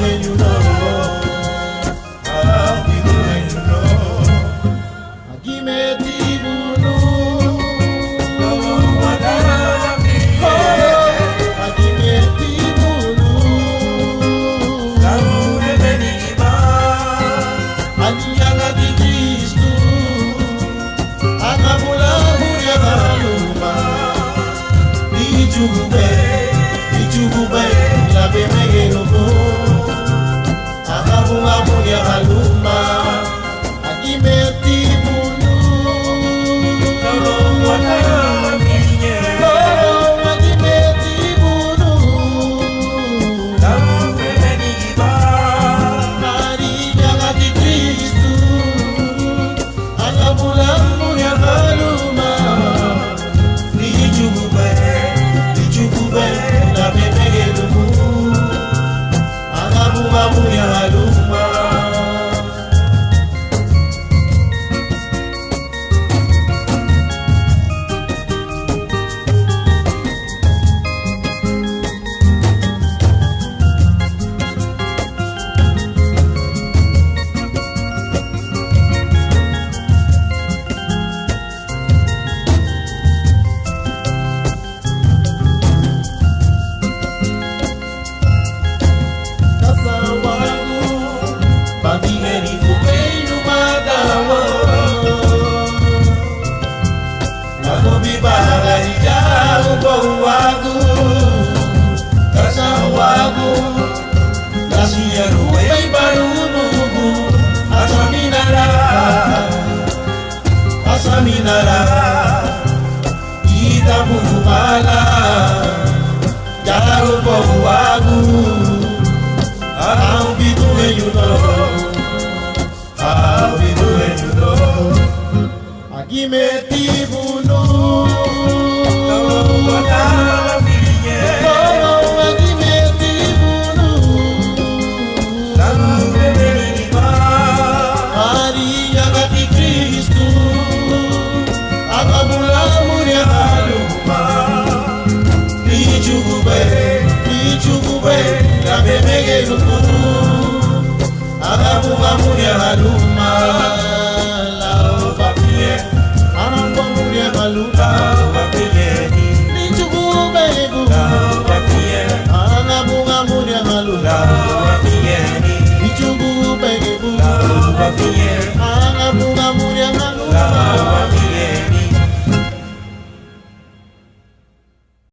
when you know. I'll be there when you know. Agimeti bunu. Agimeti bunu. Anyanga di Kristu. Akamula muria kaluma. Dijube la bemege lobo. Akamula muria kaluma. Agimeti bunu. Agimeti bunu. Anyanga di Kristu. Akamula muria kaluma. Dijube la bemege lobo. Akamula muria kaluma. Asaminara Itabumala Jaro Wagu. I'll be doing you know. I'll be doing you know. Agimeti bunu. Agabuga muria haluma la obapie anambo muria haluma obapie nichukube bu obapie agabuga muria haluma obapie nichukube bu obapie